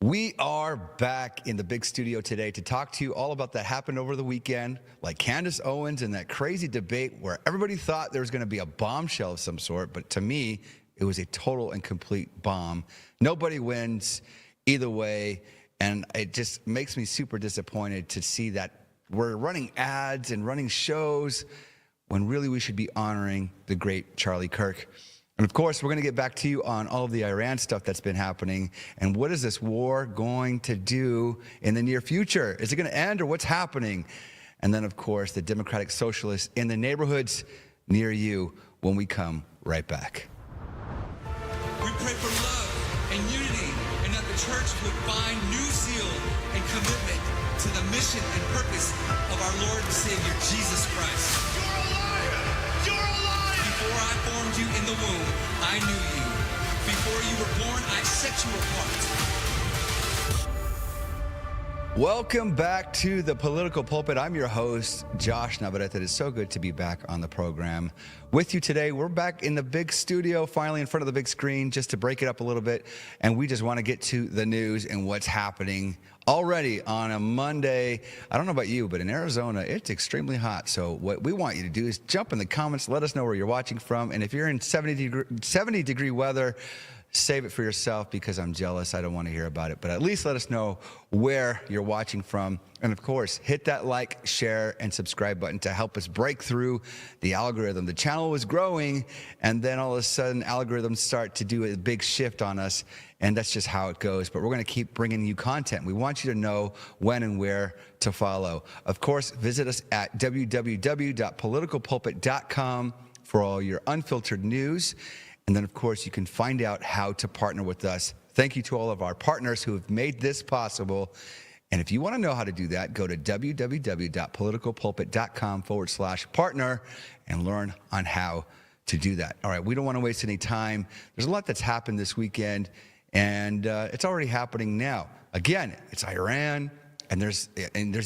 We are back in the big studio today to talk to you all about that happened over the weekend, like Candace Owens and that crazy debate where everybody thought there was going to be a bombshell of some sort, but to me, it was a total and complete bomb. Nobody wins either way, and it just makes me super disappointed to see that we're running ads and running shows when really we should be honoring the great Charlie Kirk. And of course, we're going to get back to you on all of the Iran stuff that's been happening. And what is this war going to do in the near future? Is it going to end, or what's happening? And then, of course, the Democratic Socialists in the neighborhoods near you when we come right back. We pray for love and unity, and that the church would find new zeal and commitment to the mission and purpose of our Lord and Savior, Jesus Christ. You're a liar! You're a liar! Before I formed you in the womb, I knew you. Before you were born, I set you apart. Welcome back to the Political Pulpit. I'm your host, Josh Navarrete. It is so good to be back on the program with you today. We're back in the big studio, finally in front of the big screen, just to break it up a little bit. And we just want to get to the news and what's happening already on a Monday. I don't know about you, but in Arizona, it's extremely hot. So what we want you to do is jump in the comments, let us know where you're watching from. And if you're in 70 degree weather, save it for yourself, because I'm jealous. I don't want to hear about it. But at least let us know where you're watching from. And of course, hit that like, share, and subscribe button to help us break through the algorithm. The channel was growing, and then all of a sudden, algorithms start to do a big shift on us. And that's just how it goes. But we're going to keep bringing you content. We want you to know when and where to follow. Of course, visit us at www.politicalpulpit.com for all your unfiltered news. And then, of course, you can find out how to partner with us. Thank you to all of our partners who have made this possible. And if you want to know how to do that, go to www.politicalpulpit.com/partner and learn on how to do that. All right, we don't want to waste any time. There's a lot that's happened this weekend, and it's already happening now. Again, it's Iran. And there's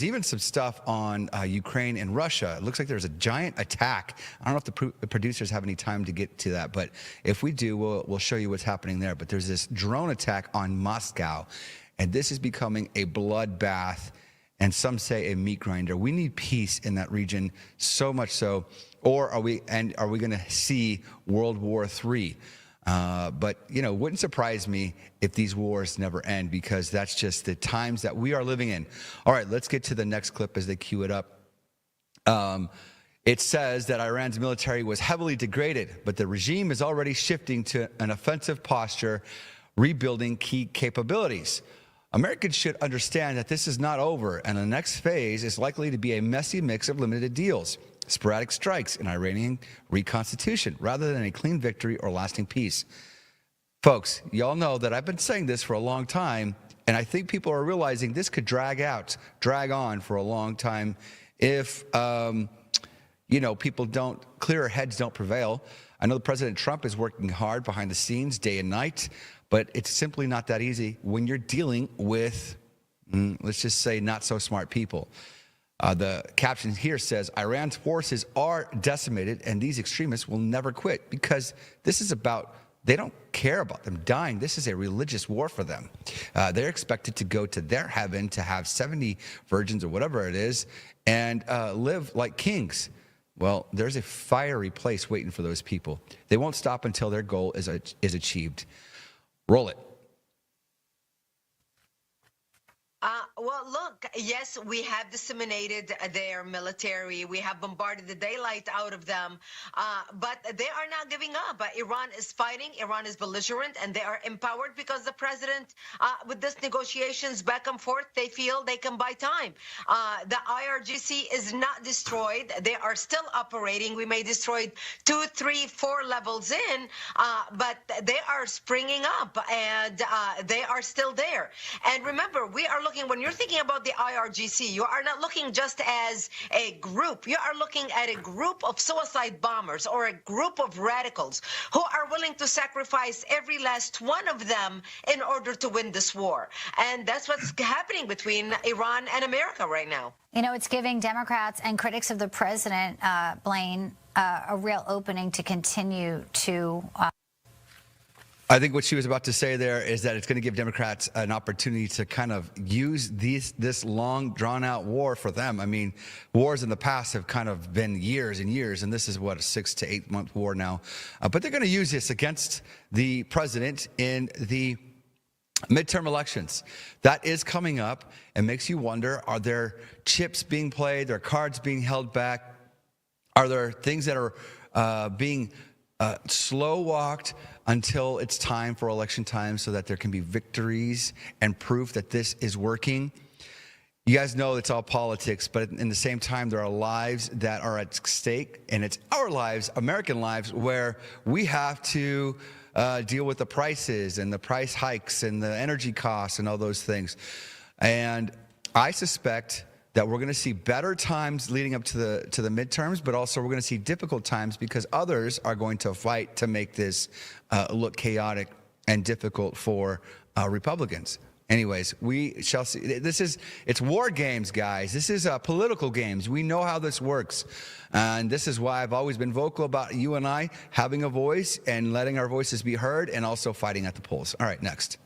even some stuff on Ukraine and Russia. It looks like there's a giant attack. I don't know if the producers have any time to get to that, but if we do, we'll show you what's happening there. But there's this drone attack on Moscow, and this is becoming a bloodbath, and some say a meat grinder. We need peace in that region, so much so. Or are we going to see World War III? But, you know, wouldn't surprise me if these wars never end, because that's just the times that we are living in. All right, let's get to the next clip as they cue it up. It says that Iran's military was heavily degraded, but the regime is already shifting to an offensive posture, rebuilding key capabilities. Americans should understand that this is not over, and the next phase is likely to be a messy mix of limited deals, sporadic strikes, and Iranian reconstitution, rather than a clean victory or lasting peace. Folks, y'all know that I've been saying this for a long time, and I think people are realizing this could drag on for a long time if, clearer heads don't prevail. I know President Trump is working hard behind the scenes, day and night, but it's simply not that easy when you're dealing with, let's just say, not so smart people. The caption here says, Iran's forces are decimated, and these extremists will never quit, because this is about, they don't care about them dying. This is a religious war for them. They're expected to go to their heaven, to have 70 virgins or whatever it is, and live like kings. Well, there's a fiery place waiting for those people. They won't stop until their goal is achieved. Roll it. Well, look, yes, we have disseminated their military. We have bombarded the daylight out of them, but they are not giving up. Iran is fighting. Iran is belligerent, and they are empowered because the president, with these negotiations back and forth, they feel they can buy time. The IRGC is not destroyed. They are still operating. We may destroy 2, 3, 4 levels in, but they are springing up, and they are still there. And remember, we are looking, when you're thinking about the IRGC, you are not looking just as a group. You are looking at a group of suicide bombers or a group of radicals who are willing to sacrifice every last one of them in order to win this war. And that's what's happening between Iran and America right now. You know, it's giving Democrats and critics of the president, Blaine, a real opening to continue to I think what she was about to say there is that it's going to give Democrats an opportunity to kind of use this long, drawn-out war for them. I mean, wars in the past have kind of been years and years, and this is, what, a 6 to 8 month war now. But they're going to use this against the president in the midterm elections. That is coming up and makes you wonder, are there chips being played? Are cards being held back? Are there things that are being slow walked until it's time for election time so that there can be victories and proof that this is working? You guys know it's all politics, but in the same time, there are lives that are at stake, and it's our lives, American lives, where we have to deal with the prices and the price hikes and the energy costs and all those things. And I suspect that we're going to see better times leading up to the midterms, but also we're going to see difficult times because others are going to fight to make this look chaotic and difficult for Republicans. Anyways, we shall see. It's war games, guys. This is political games. We know how this works. And this is why I've always been vocal about you and I having a voice and letting our voices be heard and also fighting at the polls. All right, next.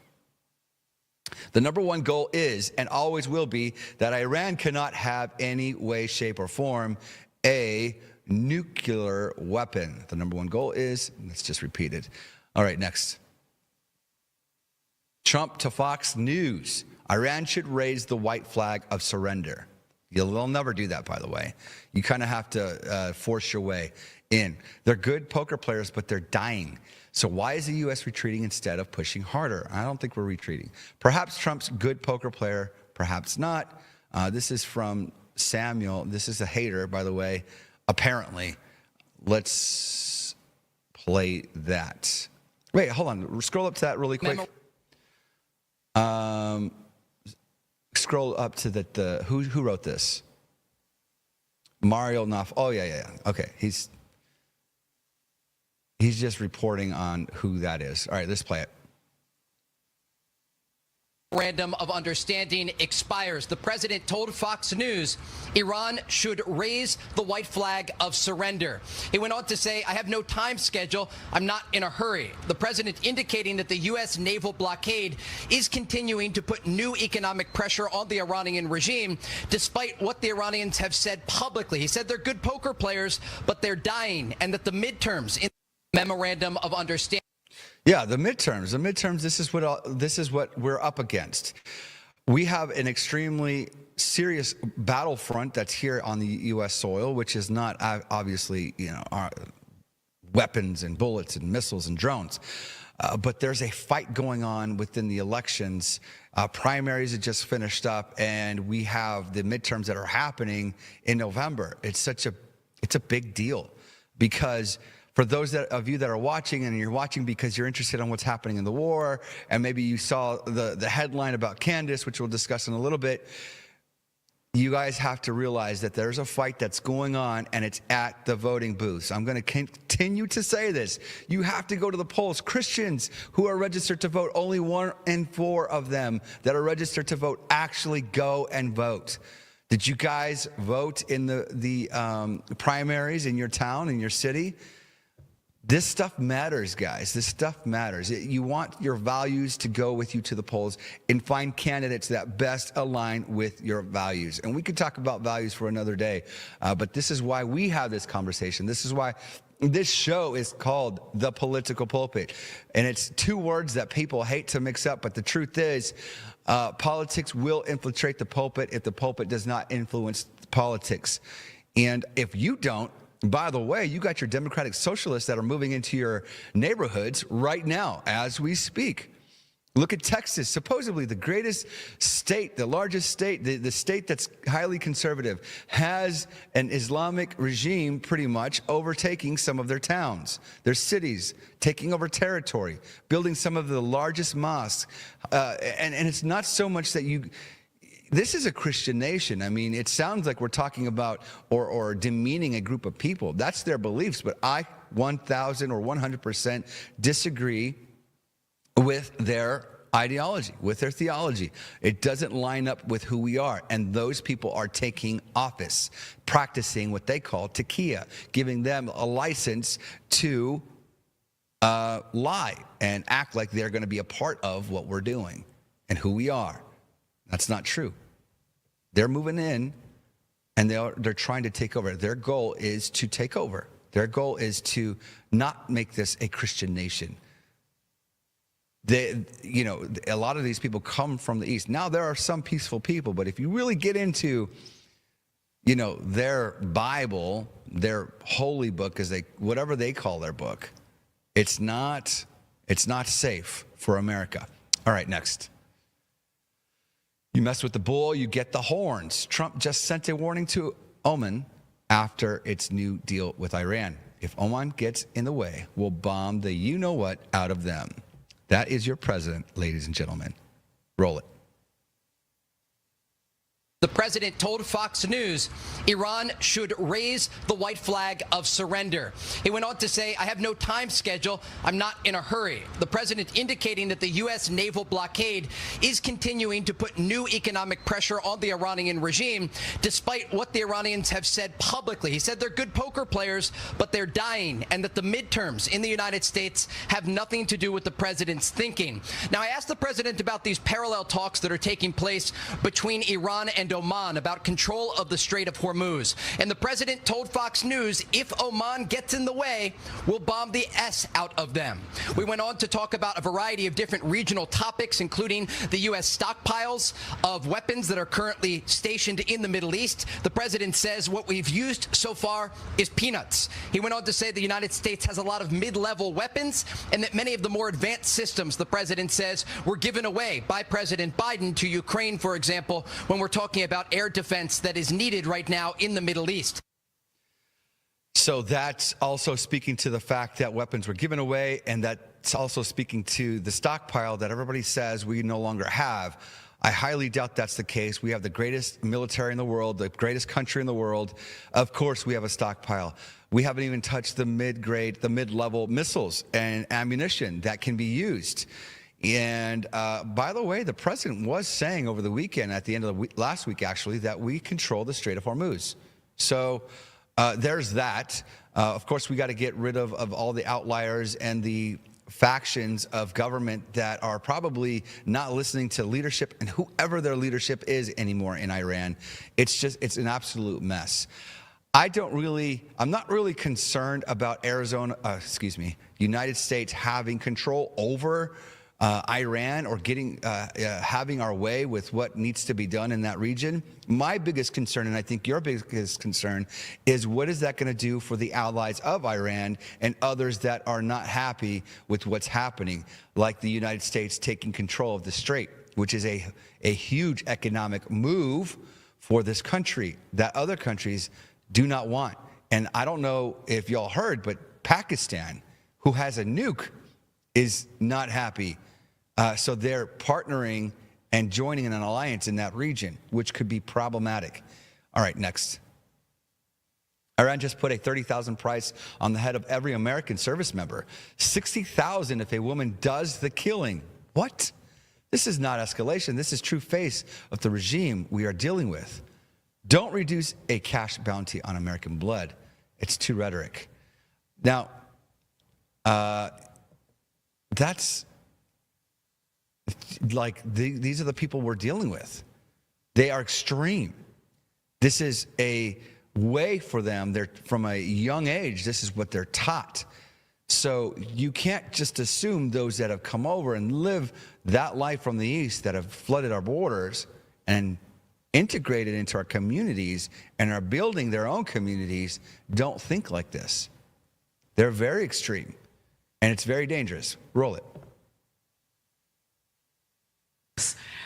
The number one goal is and always will be that Iran cannot have any way, shape, or form a nuclear weapon. The number one goal is, let's just repeat it. All right, next. Trump to Fox News. Iran should raise the white flag of surrender. They'll never do that, by the way. You kind of have to force your way in. They're good poker players, but they're dying. So why is the U.S. retreating instead of pushing harder? I don't think we're retreating. Perhaps Trump's a good poker player, perhaps not. This is from Samuel. This is a hater, by the way, apparently. Let's play that. Wait, hold on. Scroll up to that really quick. Scroll up to the who wrote this? Mario Knopf. Oh, yeah. Okay, he's just reporting on who that is. All right, let's play it. Memorandum of understanding expires. The president told Fox News Iran should raise the white flag of surrender. He went on to say, I have no time schedule. I'm not in a hurry. The president indicating that the U.S. naval blockade is continuing to put new economic pressure on the Iranian regime, despite what the Iranians have said publicly. He said they're good poker players, but they're dying, and that the midterms in the memorandum of understanding. Yeah, the midterms. This is what we're up against. We have an extremely serious battlefront that's here on the U.S. soil, which is not obviously, our weapons and bullets and missiles and drones. But there's a fight going on within the elections. Primaries have just finished up, and we have the midterms that are happening in November. It's a big deal because for those of you that are watching, and you're watching because you're interested in what's happening in the war, and maybe you saw the headline about Candace, which we'll discuss in a little bit, you guys have to realize that there's a fight that's going on, and it's at the voting booths. I'm going to continue to say this. You have to go to the polls. Christians who are registered to vote, only 1 in 4 of them that are registered to vote actually go and vote. Did you guys vote in the primaries in your town, in your city? This stuff matters, guys. This stuff matters. You want your values to go with you to the polls and find candidates that best align with your values. And we could talk about values for another day, but this is why we have this conversation. This is why this show is called The Political Pulpit. And it's 2 words that people hate to mix up, but the truth is, politics will infiltrate the pulpit if the pulpit does not influence politics. And if you don't, by the way, you got your democratic socialists that are moving into your neighborhoods right now as we speak. Look at Texas, supposedly the greatest state, the largest state, the state that's highly conservative, has an Islamic regime pretty much overtaking some of their towns, their cities, taking over territory, building some of the largest mosques. And it's not so much that this is a Christian nation. I mean, it sounds like we're talking about or demeaning a group of people. That's their beliefs, but I 1,000 or 100% disagree with their ideology, with their theology. It doesn't line up with who we are, and those people are taking office, practicing what they call taqiyya, giving them a license to lie and act like they're going to be a part of what we're doing and who we are. That's not true. They're moving in, and they're trying to take over. Their goal is to take over. Their goal is to not make this a Christian nation. A lot of these people come from the East. Now, there are some peaceful people, but if you really get into, their Bible, their holy book, whatever they call their book, it's not safe for America. All right, next. You mess with the bull, you get the horns. Trump just sent a warning to Oman after its new deal with Iran. If Oman gets in the way, we'll bomb the you-know-what out of them. That is your president, ladies and gentlemen. Roll it. The president told Fox News Iran should raise the white flag of surrender. He went on to say, I have no time schedule. I'm not in a hurry. The president indicating that the U.S. naval blockade is continuing to put new economic pressure on the Iranian regime, despite what the Iranians have said publicly. He said they're good poker players, but they're dying, and that the midterms in the United States have nothing to do with the president's thinking. Now, I asked the president about these parallel talks that are taking place between Iran and Oman about control of the Strait of Hormuz. And the president told Fox News, if Oman gets in the way, we'll bomb the S out of them. We went on to talk about a variety of different regional topics, including the U.S. stockpiles of weapons that are currently stationed in the Middle East. The president says what we've used so far is peanuts. He went on to say the United States has a lot of mid-level weapons and that many of the more advanced systems, the president says, were given away by President Biden to Ukraine, for example, when we're talking about air defense that is needed right now in the Middle East. So that's also speaking to the fact that weapons were given away, and that's also speaking to the stockpile that everybody says we no longer have. I highly doubt that's the case. We have the greatest military in the world, the greatest country in the world. Of course, we have a stockpile. We haven't even touched the mid-level missiles and ammunition that can be used. And by the way, the president was saying over the weekend, at the end of the week, last week actually, that we control the Strait of Hormuz. So there's that. Of course, we got to get rid of all the outliers and the factions of government that are probably not listening to leadership and whoever their leadership is anymore in Iran. It's an absolute mess. I'm not really concerned about United States having control over Iran or having our way with what needs to be done in that region. My biggest concern, and I think your biggest concern, is what is that going to do for the allies of Iran and others that are not happy with what's happening, like the United States taking control of the Strait, which is a huge economic move for this country that other countries do not want. And I don't know if y'all heard, but Pakistan, who has a nuke, is not happy. So they're partnering and joining in an alliance in that region, which could be problematic. All right, next. Iran just put a $30,000 price on the head of every American service member. $60,000 if a woman does the killing. What? This is not escalation. This is true face of the regime we are dealing with. Don't reduce a cash bounty on American blood. It's too rhetoric. Now, that's like these are the people we're dealing with. They are extreme. This is a way for them. They're from a young age. This is what they're taught. So you can't just assume those that have come over and live that life from the East, that have flooded our borders and integrated into our communities and are building their own communities, don't think like this. They're very extreme, and it's very dangerous. Roll it.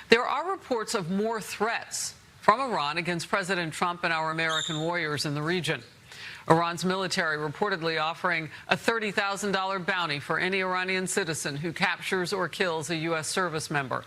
There are reports of more threats from Iran against President Trump and our American warriors in the region. Iran's military reportedly offering a $30,000 bounty for any Iranian citizen who captures or kills a U.S. service member.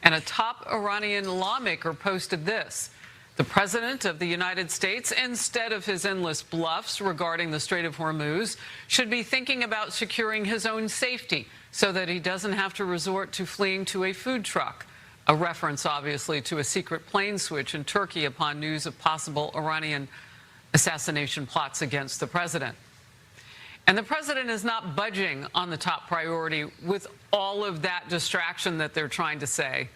And a top Iranian lawmaker posted this: the president of the United States, instead of his endless bluffs regarding the Strait of Hormuz, should be thinking about securing his own safety so that he doesn't have to resort to fleeing to a food truck. A reference, obviously, to a secret plane switch in Turkey upon news of possible Iranian assassination plots against the president. And the president is not budging on the top priority with all of that distraction that they're trying to say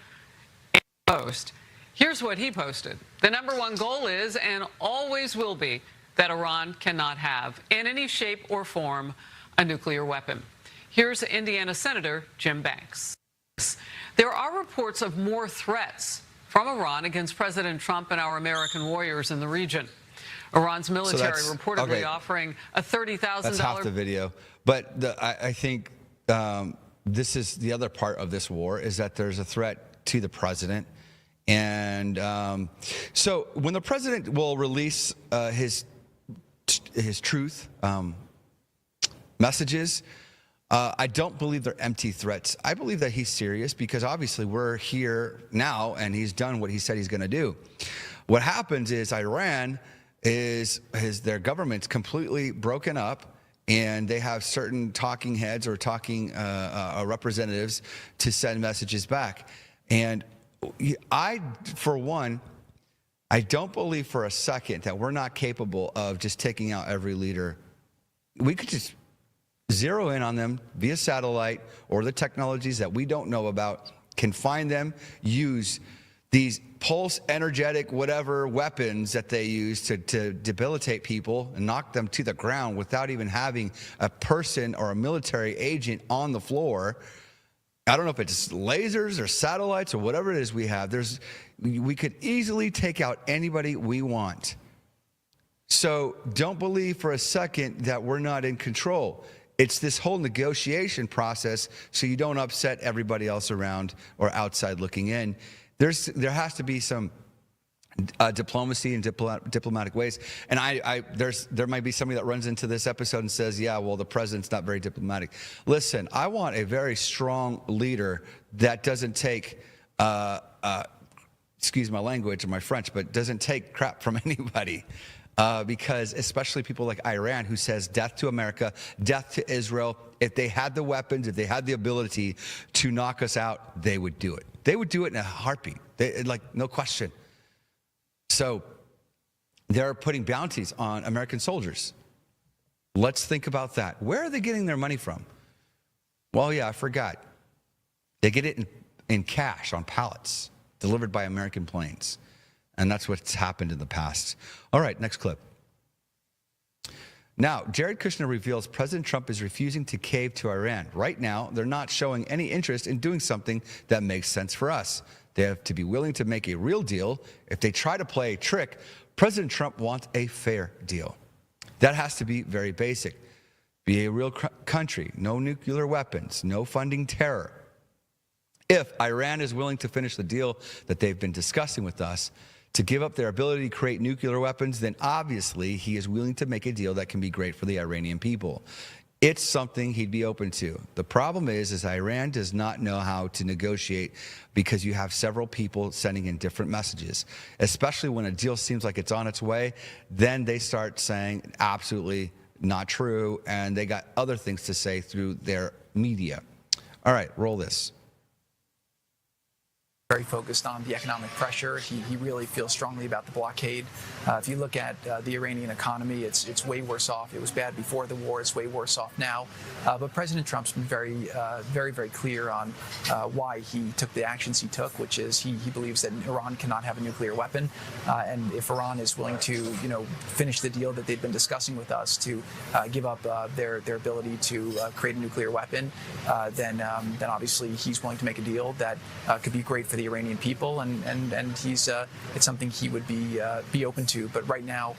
and post. Here's what he posted. The #1 goal is, and always will be, that Iran cannot have, in any shape or form, a nuclear weapon. Here's Indiana Senator Jim Banks. There are reports of more threats from Iran against President Trump and our American warriors in the region. Iran's military reportedly offering a $30,000. That's half the video. But I think this is the other part of this war, is that there's a threat to the president. And so when the president will release his truth messages, I don't believe they're empty threats. I believe that he's serious, because obviously we're here now and he's done what he said he's going to do. What happens is Iran their government's completely broken up, and they have certain talking heads or talking representatives to send messages back. And for one, I don't believe for a second that we're not capable of just taking out every leader. We could just zero in on them via satellite or the technologies that we don't know about, can find them, use these pulse energetic whatever weapons that they use to debilitate people and knock them to the ground without even having a person or a military agent on the floor. I don't know if it's lasers or satellites or whatever it is we have. We could easily take out anybody we want. So don't believe for a second that we're not in control. It's this whole negotiation process so you don't upset everybody else around or outside looking in. There has to be some diplomacy and diplomatic ways. And there might be somebody that runs into this episode and says, yeah, well, the president's not very diplomatic. Listen, I want a very strong leader that doesn't take, excuse my language or my French, but doesn't take crap from anybody. Because especially people like Iran, who says death to America, death to Israel. If they had the weapons, if they had the ability to knock us out, they would do it. They would do it in a heartbeat, no question. So they're putting bounties on American soldiers. Let's think about that. Where are they getting their money from? Well, yeah, I forgot. They get it in cash on pallets delivered by American planes. And that's what's happened in the past. All right, next clip. Now, Jared Kushner reveals President Trump is refusing to cave to Iran. Right now, they're not showing any interest in doing something that makes sense for us. They have to be willing to make a real deal. If they try to play a trick, President Trump wants a fair deal. That has to be very basic. Be a real country, no nuclear weapons, no funding terror. If Iran is willing to finish the deal that they've been discussing with us, to give up their ability to create nuclear weapons, then obviously he is willing to make a deal that can be great for the Iranian people. It's something he'd be open to. The problem is Iran does not know how to negotiate, because you have several people sending in different messages, especially when a deal seems like it's on its way. Then they start saying absolutely not true, and they got other things to say through their media. All right, roll this. Very focused on the economic pressure. He really feels strongly about the blockade. If you look at the Iranian economy, it's way worse off. It was bad before the war. It's way worse off now. But President Trump's been very clear on why he took the actions he took, which is he believes that Iran cannot have a nuclear weapon. And if Iran is willing to, finish the deal that they've been discussing with us to give up their ability to create a nuclear weapon, then obviously he's willing to make a deal that could be great for the Iranian people, and he's it's something he would be open to. But right now,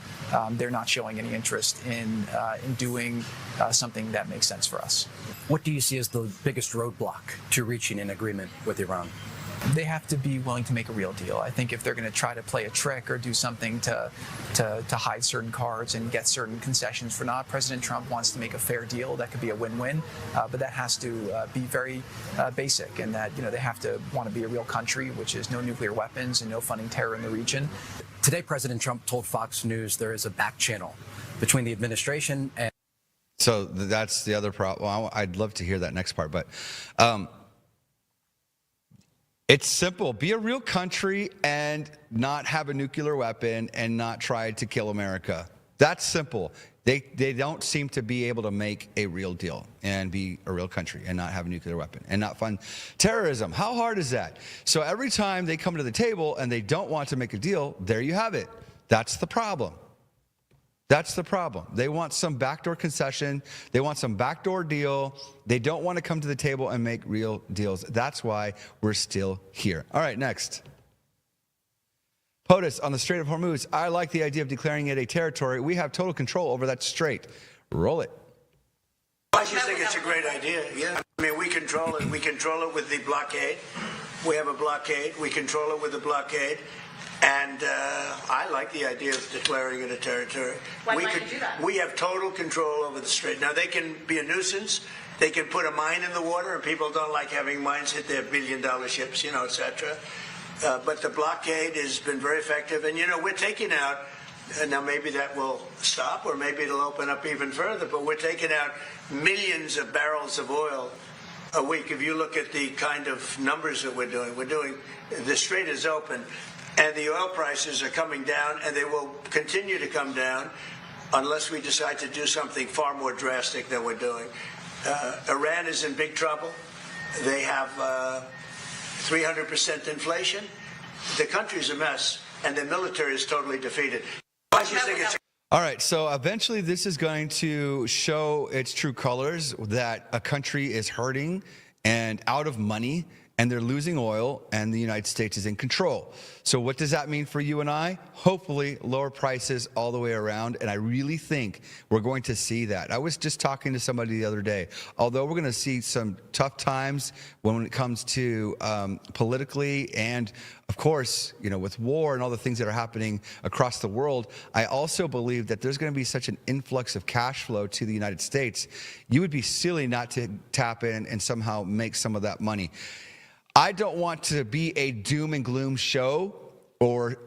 they're not showing any interest in doing something that makes sense for us. What do you see as the biggest roadblock to reaching an agreement with Iran? They have to be willing to make a real deal. I think if they're going to try to play a trick or do something to hide certain cards and get certain concessions for not, President Trump wants to make a fair deal that could be a win-win, but that has to be very basic, and that they have to want to be a real country, which is no nuclear weapons and no funding terror in the region. Today, President Trump told Fox News there is a back channel between the administration and. So that's the other problem. Well, I'd love to hear that next part, but. It's simple. Be a real country and not have a nuclear weapon and not try to kill America. That's simple. They don't seem to be able to make a real deal and be a real country and not have a nuclear weapon and not fund terrorism. How hard is that? So every time they come to the table and they don't want to make a deal, there you have it. That's the problem. That's the problem. They want some backdoor concession. They want some backdoor deal. They don't want to come to the table and make real deals. That's why we're still here. All right, next. POTUS on the Strait of Hormuz. I like the idea of declaring it a territory. We have total control over that strait. Roll it. I just think it's a great idea, yeah. I mean, we control it. We control it with the blockade. We have a blockade. We control it with the blockade. And I like the idea of declaring it a territory. Why can't you do that? We have total control over the strait. Now, they can be a nuisance. They can put a mine in the water, and people don't like having mines hit their billion-dollar ships, you know, et cetera. But the blockade has been very effective. And, you know, we're taking out, now maybe that will stop or maybe it'll open up even further, but we're taking out millions of barrels of oil a week. If you look at the kind of numbers that we're doing, the strait is open and the oil prices are coming down, and they will continue to come down unless we decide to do something far more drastic than we're doing. Iran is in big trouble. They have 300% inflation. The country's a mess, and the military is totally defeated. I just think it's... All right, so eventually this is going to show its true colors, that a country is hurting and out of money, and they're losing oil, and the United States is in control. So what does that mean for you and I? Hopefully lower prices all the way around, and I really think we're going to see that. I was just talking to somebody the other day. Although we're going to see some tough times when it comes to politically and, of course, you know, with war and all the things that are happening across the world, I also believe that there's going to be such an influx of cash flow to the United States. You would be silly not to tap in and somehow make some of that money. I don't want to be a doom and gloom show or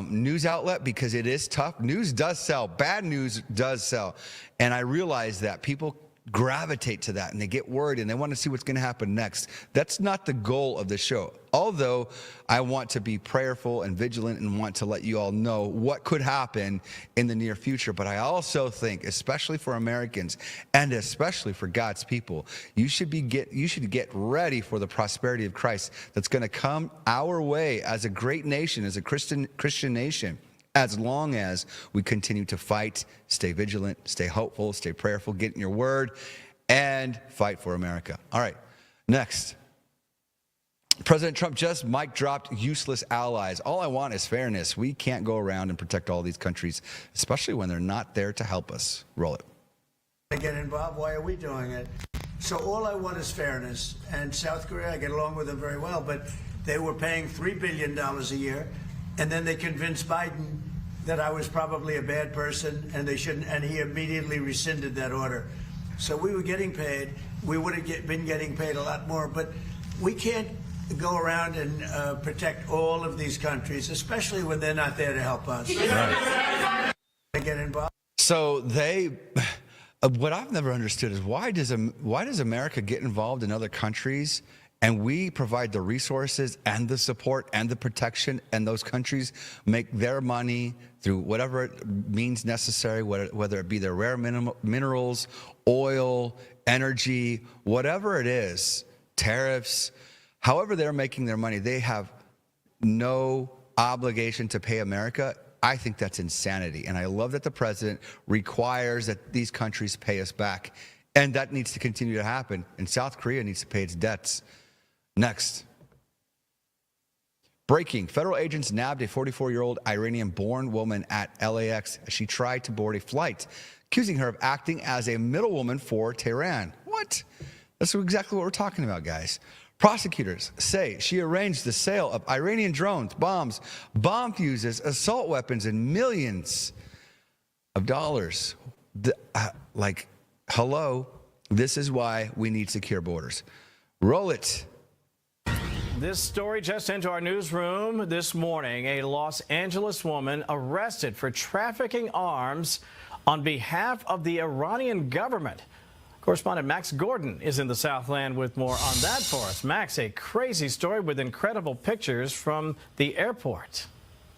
news outlet, because it is tough. News does sell. Bad news does sell. And I realize that people gravitate to that and they get worried and they want to see what's going to happen next. That's not the goal of the show. Although I want to be prayerful and vigilant and want to let you all know what could happen in the near future. But I also think, especially for Americans and especially for God's people, you should get ready for the prosperity of Christ that's going to come our way as a great nation, as a Christian nation, as long as we continue to fight, stay vigilant, stay hopeful, stay prayerful, get in your word, and fight for America. All right, next. President Trump just mic dropped useless allies. All I want is fairness. We can't go around and protect all these countries, especially when they're not there to help us. Roll it. Get involved. Why are we doing it? So all I want is fairness. And South Korea, I get along with them very well, but they were paying $3 billion a year. And then they convinced Biden that I was probably a bad person and they shouldn't, and he immediately rescinded that order. So we were getting paid. We would have been getting paid a lot more, but we can't go around and protect all of these countries, especially when they're not there to help us. Right. They get involved. So what I've never understood is why does America get involved in other countries? And we provide the resources and the support and the protection, and those countries make their money through whatever means necessary, whether it be their rare minerals, oil, energy, whatever it is, tariffs, however they're making their money, they have no obligation to pay America. I think that's insanity. And I love that the president requires that these countries pay us back. And that needs to continue to happen. And South Korea needs to pay its debts. Next. Breaking. Federal agents nabbed a 44-year-old Iranian-born woman at LAX as she tried to board a flight, accusing her of acting as a middlewoman for Tehran. What? That's exactly what we're talking about, guys. Prosecutors say she arranged the sale of Iranian drones, bombs, bomb fuses, assault weapons, and millions of dollars. Hello, this is why we need secure borders. Roll it. This story just into our newsroom this morning. A Los Angeles woman arrested for trafficking arms on behalf of the Iranian government. Correspondent Max Gordon is in the Southland with more on that for us. Max, a crazy story with incredible pictures from the airport.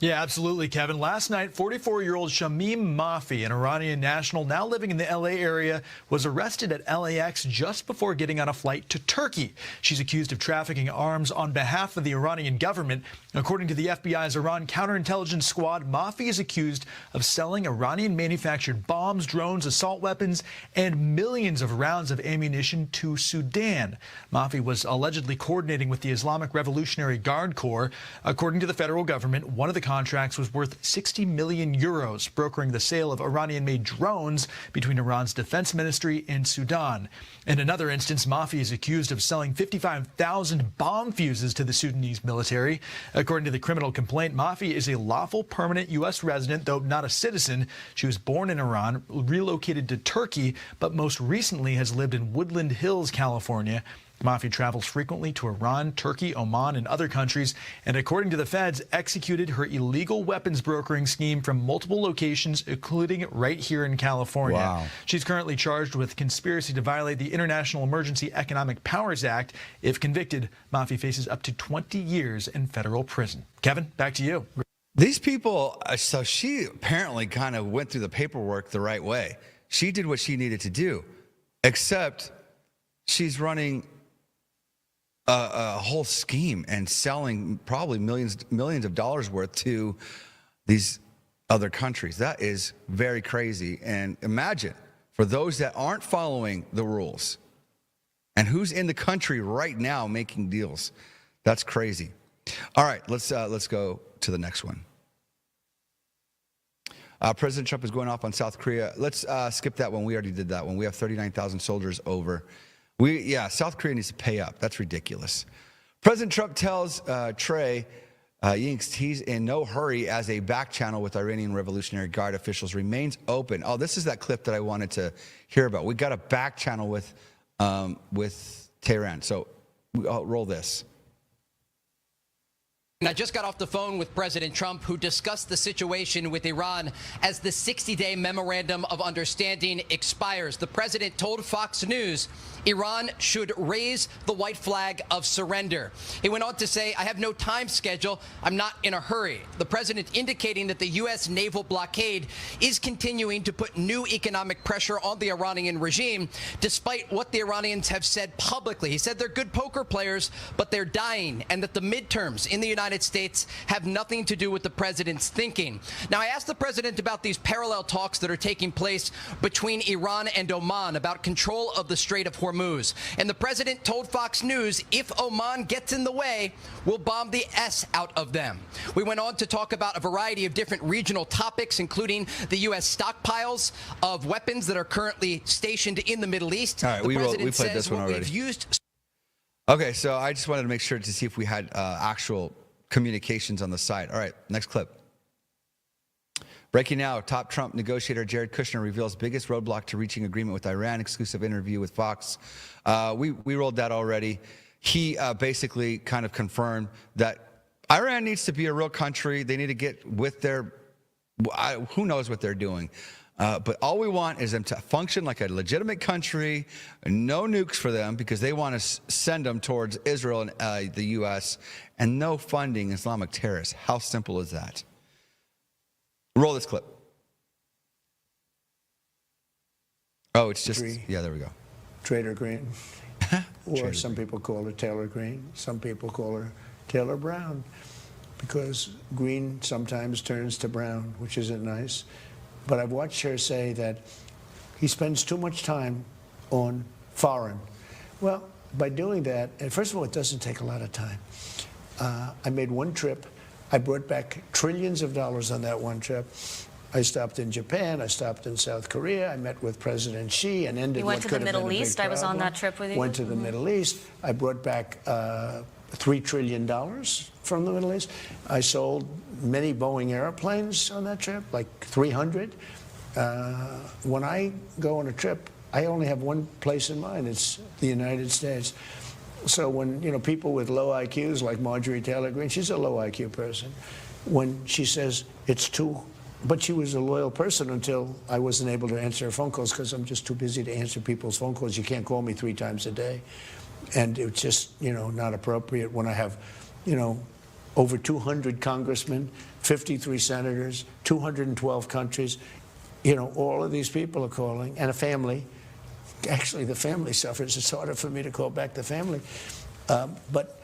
Yeah, absolutely, Kevin. Last night, 44-year-old Shamim Mafi, an Iranian national now living in the L.A. area, was arrested at LAX just before getting on a flight to Turkey. She's accused of trafficking arms on behalf of the Iranian government. According to the FBI's Iran counterintelligence squad, Mafi is accused of selling Iranian-manufactured bombs, drones, assault weapons, and millions of rounds of ammunition to Sudan. Mafi was allegedly coordinating with the Islamic Revolutionary Guard Corps. According to the federal government, one of the contracts was worth 60 million euros, brokering the sale of Iranian-made drones between Iran's defense ministry and Sudan. In another instance, Mafi is accused of selling 55,000 bomb fuses to the Sudanese military. According to the criminal complaint, Mafi is a lawful permanent U.S. resident, though not a citizen. She was born in Iran, relocated to Turkey, but most recently has lived in Woodland Hills, California. Mafi travels frequently to Iran, Turkey, Oman, and other countries, and according to the feds, executed her illegal weapons brokering scheme from multiple locations, including right here in California. Wow. She's currently charged with conspiracy to violate the International Emergency Economic Powers Act. If convicted, Mafi faces up to 20 years in federal prison. Kevin, back to you. These people, so she apparently kind of went through the paperwork the right way. She did what she needed to do, except she's running a whole scheme and selling probably millions of dollars worth to these other countries. That is very crazy. And imagine for those that aren't following the rules and who's in the country right now making deals. That's crazy. All right, let's go to the next one. President Trump is going off on South Korea. Let's skip that one. We already did that one. We have 39,000 soldiers over. South Korea needs to pay up. That's ridiculous. President Trump tells Trey Yingst he's in no hurry as a back channel with Iranian Revolutionary Guard officials remains open. Oh, this is that clip that I wanted to hear about. We got a back channel with Tehran. So I'll roll this. And I just got off the phone with President Trump, who discussed the situation with Iran as the 60-day memorandum of understanding expires. The president told Fox News Iran should raise the white flag of surrender. He went on to say, I have no time schedule. I'm not in a hurry. The president indicating that the U.S. naval blockade is continuing to put new economic pressure on the Iranian regime, despite what the Iranians have said publicly. He said they're good poker players, but they're dying, and that the midterms in the United States have nothing to do with the president's thinking. Now, I asked the president about these parallel talks that are taking place between Iran and Oman about control of the Strait of Hormuz. And the president told Fox News, if Oman gets in the way, we'll bomb the S out of them. We went on to talk about a variety of different regional topics, including the U.S. stockpiles of weapons that are currently stationed in the Middle East. All right, we played this one already. Okay, so I just wanted to make sure to see if we had actual communications on the side. All right, next clip. Breaking now, top Trump negotiator Jared Kushner reveals biggest roadblock to reaching agreement with Iran. Exclusive interview with Fox. We rolled that already. He basically kind of confirmed that Iran needs to be a real country. They need to get with their, who knows what they're doing. But all we want is them to function like a legitimate country, no nukes for them because they want to send them towards Israel and the U.S., and no funding Islamic terrorists. How simple is that? Roll this clip. Oh, it's just, yeah, there we go. Trader Green. Or some people call her Taylor Green. Some people call her Taylor Brown because green sometimes turns to brown, which isn't nice. But I've watched her say that he spends too much time on foreign. Well, by doing that, and first of all, it doesn't take a lot of time. I made one trip. I brought back trillions of dollars on that one trip. I stopped in Japan. I stopped in South Korea. I met with President Xi and ended what could have been a big problem. You went to the Middle East. I was on that trip with you. Went to the Middle East. I brought back $3 trillion from the Middle East. I sold many Boeing airplanes on that trip, like 300. When I go on a trip, I only have one place in mind. It's the United States. So when, people with low IQs like Marjorie Taylor Greene, she's a low IQ person. When she says it's too, but she was a loyal person until I wasn't able to answer her phone calls because I'm just too busy to answer people's phone calls. You can't call me 3 times a day. And it's just, not appropriate when I have, over 200 congressmen, 53 senators, 212 countries. You know, all of these people are calling, and a family. Actually, the family suffers. It's harder for me to call back the family. But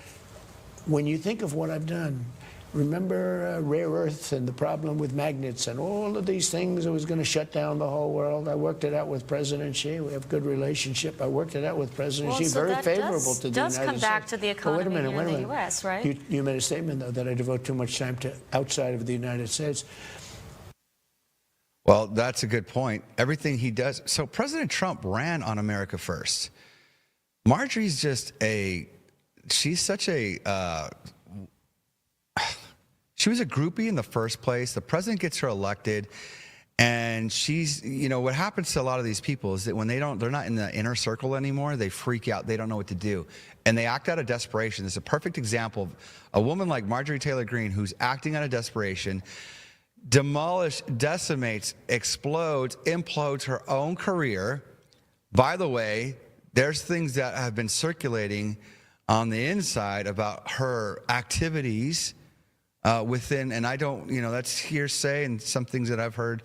when you think of what I've done, remember rare earth and the problem with magnets and all of these things that was going to shut down the whole world. I worked it out with President Xi. We have a good relationship. I worked it out with President Xi. So Very that favorable to the United States. does come back to the economy wait a minute, in the U.S., right? You made a statement, though, that I devote too much time to outside of the United States. Well, that's a good point. Everything he does. So President Trump ran on America First. Marjorie's just she's such a, she was a groupie in the first place. The president gets her elected, and she's, you know, what happens to a lot of these people is that when they're not in the inner circle anymore, they freak out. They don't know what to do. And they act out of desperation. This is a perfect example of a woman like Marjorie Taylor Greene who's acting out of desperation, decimates, explodes, implodes her own career. By the way, there's things that have been circulating on the inside about her activities within, and I don't, you know, that's hearsay and some things that I've heard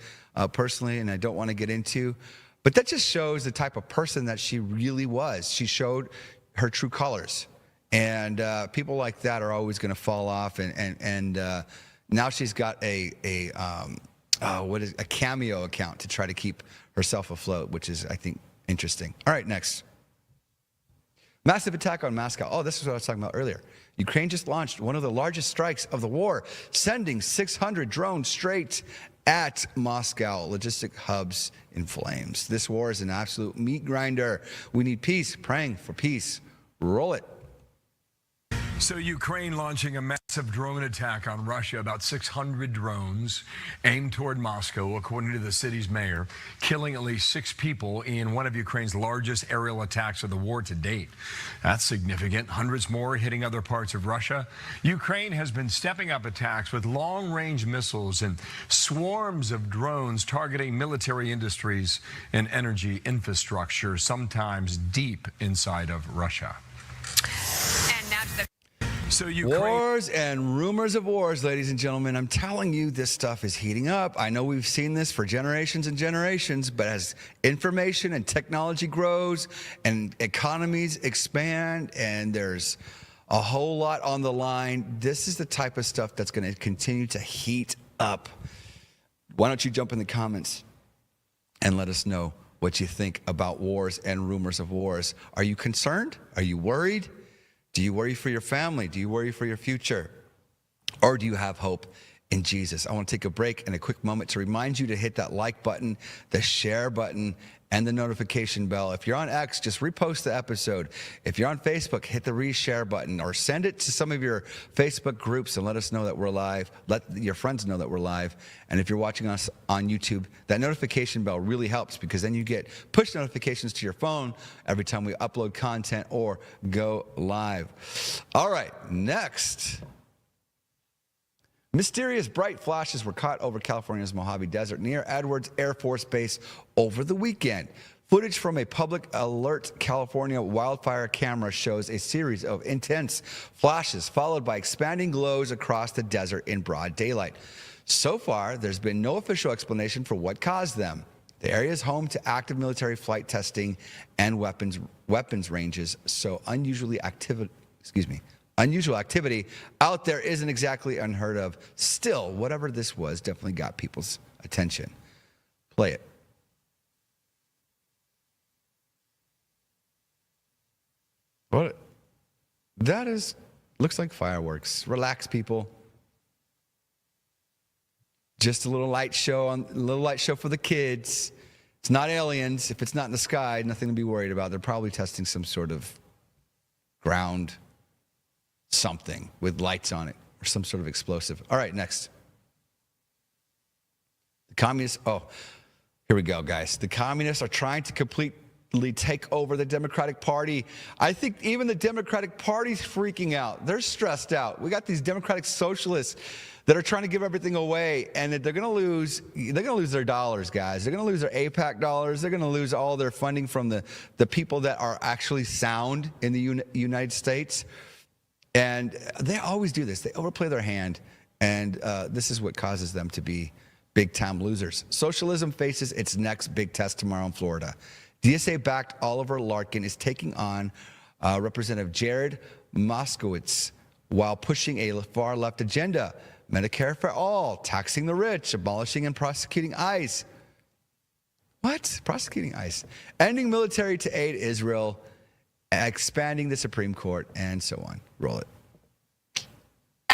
personally, and I don't want to get into, but that just shows the type of person that she really was. She showed her true colors, and people like that are always going to fall off, and now she's got a Cameo account to try to keep herself afloat, which is, I think, interesting. All right, next. Massive attack on Moscow. Oh, this is what I was talking about earlier. Ukraine just launched one of the largest strikes of the war, sending 600 drones straight at Moscow logistic hubs in flames. This war is an absolute meat grinder. We need peace. Praying for peace. Roll it. So Ukraine launching a massive drone attack on Russia, about 600 drones aimed toward Moscow, according to the city's mayor, killing at least 6 people in one of Ukraine's largest aerial attacks of the war to date. That's significant. Hundreds more hitting other parts of Russia. Ukraine has been stepping up attacks with long-range missiles and swarms of drones targeting military industries and energy infrastructure, sometimes deep inside of Russia. And now to the So Ukraine. Wars and rumors of wars, ladies and gentlemen. I'm telling you, this stuff is heating up. I know we've seen this for generations and generations, but as information and technology grows and economies expand and there's a whole lot on the line, this is the type of stuff that's going to continue to heat up. Why don't you jump in the comments and let us know what you think about wars and rumors of wars. Are you concerned? Are you worried? Do you worry for your family? Do you worry for your future? Or do you have hope in Jesus? I want to take a break and a quick moment to remind you to hit that like button, the share button, and the notification bell. If you're on X, just repost the episode. If you're on Facebook, hit the reshare button or send it to some of your Facebook groups and let us know that we're live. Let your friends know that we're live. And if you're watching us on YouTube, that notification bell really helps because then you get push notifications to your phone every time we upload content or go live. All right, next. Mysterious bright flashes were caught over California's Mojave Desert near Edwards Air Force Base over the weekend. Footage from a public alert California wildfire camera shows a series of intense flashes followed by expanding glows across the desert in broad daylight. So far, there's been no official explanation for what caused them. The area is home to active military flight testing and weapons ranges, so unusual activity out there isn't exactly unheard of. Still, whatever this was definitely got people's attention. Play it. What? That is, looks like fireworks. Relax, people. Just a little light show for the kids. It's not aliens. If it's not in the sky, nothing to be worried about. They're probably testing some sort of ground something with lights on it or some sort of explosive. All right, next. The communists, here we go, guys. The communists are trying to completely take over the Democratic Party. I think even the Democratic Party's freaking out. They're stressed out. We got these Democratic socialists that are trying to give everything away, and they're going to lose their dollars, guys. They're going to lose their AIPAC dollars. They're going to lose all their funding from the people that are actually sound in the United States. And they always do this. They overplay their hand, and this is what causes them to be big-time losers. Socialism faces its next big test tomorrow in Florida. DSA-backed Oliver Larkin is taking on Representative Jared Moskowitz while pushing a far-left agenda. Medicare for all, taxing the rich, abolishing and prosecuting ICE. What? Prosecuting ICE. Ending military to aid Israel, expanding the Supreme Court, and so on. Roll it.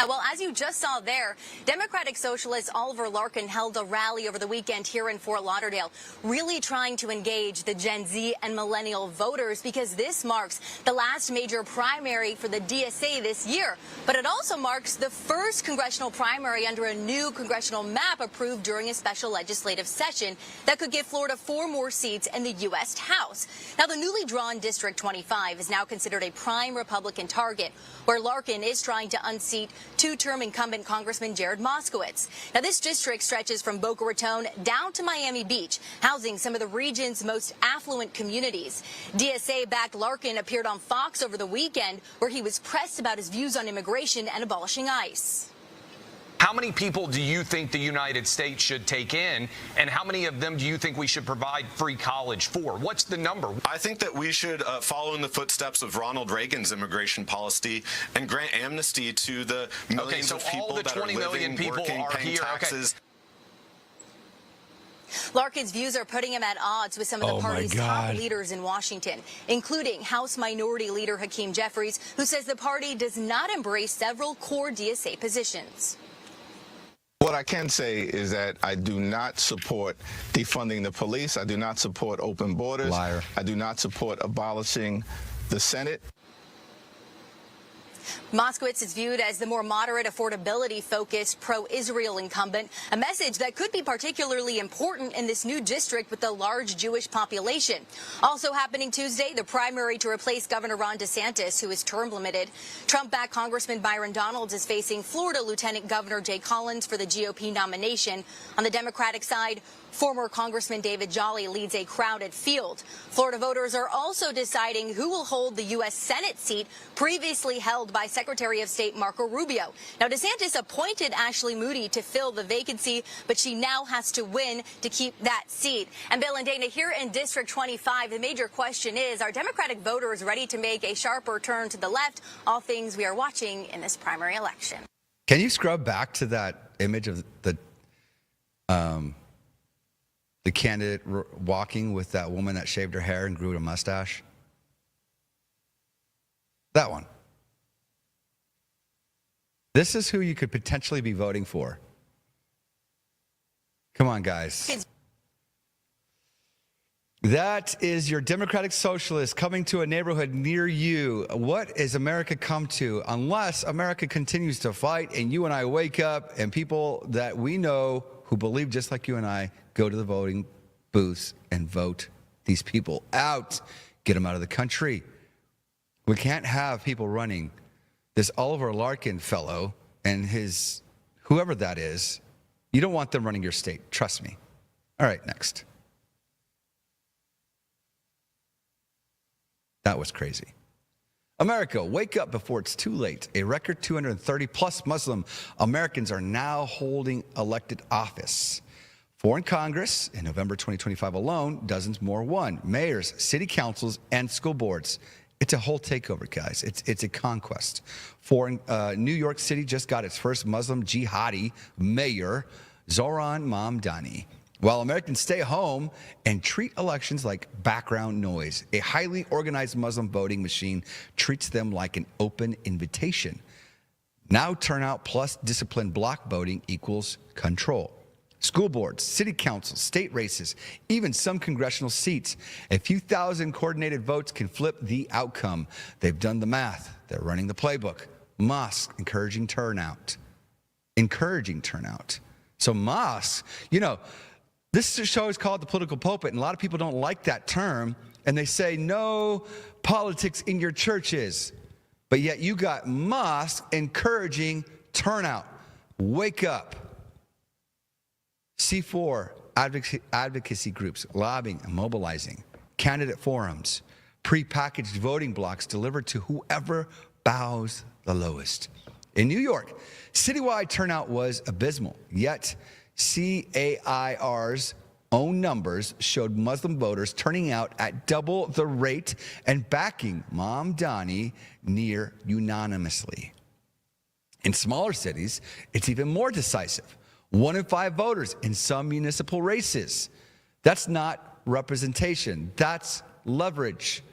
Well, as you just saw there, Democratic Socialist Oliver Larkin held a rally over the weekend here in Fort Lauderdale, really trying to engage the Gen Z and millennial voters because this marks the last major primary for the DSA this year. But it also marks the first congressional primary under a new congressional map approved during a special legislative session that could give Florida 4 more seats in the U.S. House. Now, the newly drawn District 25 is now considered a prime Republican target, where Larkin is trying to unseat two-term incumbent Congressman Jared Moskowitz. Now, this district stretches from Boca Raton down to Miami Beach, housing some of the region's most affluent communities. DSA-backed Larkin appeared on Fox over the weekend, where he was pressed about his views on immigration and abolishing ICE. How many people do you think the United States should take in, and how many of them do you think we should provide free college for? What's the number? I think that we should follow in the footsteps of Ronald Reagan's immigration policy and grant amnesty to the millions of people that are living, working, paying taxes. Larkin's views are putting him at odds with some of the party's top leaders in Washington, including House Minority Leader Hakeem Jeffries, who says the party does not embrace several core DSA positions. What I can say is that I do not support defunding the police. I do not support open borders. Liar. I do not support abolishing the Senate. Moskowitz is viewed as the more moderate, affordability-focused, pro-Israel incumbent, a message that could be particularly important in this new district with the large Jewish population. Also happening Tuesday, the primary to replace Governor Ron DeSantis, who is term limited. Trump-backed Congressman Byron Donalds is facing Florida Lieutenant Governor Jay Collins for the GOP nomination. On the Democratic side, former Congressman David Jolly leads a crowded field. Florida voters are also deciding who will hold the U.S. Senate seat previously held by Secretary of State Marco Rubio. Now, DeSantis appointed Ashley Moody to fill the vacancy, but she now has to win to keep that seat. And Bill and Dana, here in District 25, the major question is, are Democratic voters ready to make a sharper turn to the left? All things we are watching in this primary election. Can you scrub back to that image of the candidate walking with that woman that shaved her hair and grew a mustache? That one. This is who you could potentially be voting for. Come on, guys. That is your Democratic Socialist coming to a neighborhood near you. What is America come to unless America continues to fight and you and I wake up and people that we know who believe just like you and I go to the voting booths and vote these people out, get them out of the country. We can't have people running. This Oliver Larkin fellow and his whoever that is, you don't want them running your state. Trust me. All right, next. That was crazy. America, wake up before it's too late. A record 230 plus Muslim Americans are now holding elected office. Foreign Congress, in November 2025 alone, dozens more won. Mayors, city councils, and school boards. It's a whole takeover, guys. It's a conquest. New York City just got its first Muslim jihadi mayor, Zohran Mamdani. While Americans stay home and treat elections like background noise, a highly organized Muslim voting machine treats them like an open invitation. Now turnout plus disciplined block voting equals control. School boards, city councils, state races, even some congressional seats. A few thousand coordinated votes can flip the outcome. They've done the math. They're running the playbook. Mosques, encouraging turnout. Encouraging turnout. So mosques, this show is called The Political Pulpit, and a lot of people don't like that term, and they say no politics in your churches. But yet you got mosques encouraging turnout. Wake up. C4, advocacy groups, lobbying and mobilizing, candidate forums, prepackaged voting blocks delivered to whoever bows the lowest. In New York, citywide turnout was abysmal, yet CAIR's own numbers showed Muslim voters turning out at double the rate and backing Mamdani near unanimously. In smaller cities, it's even more decisive. 1 in 5 voters in some municipal races. That's not representation. That's leverage.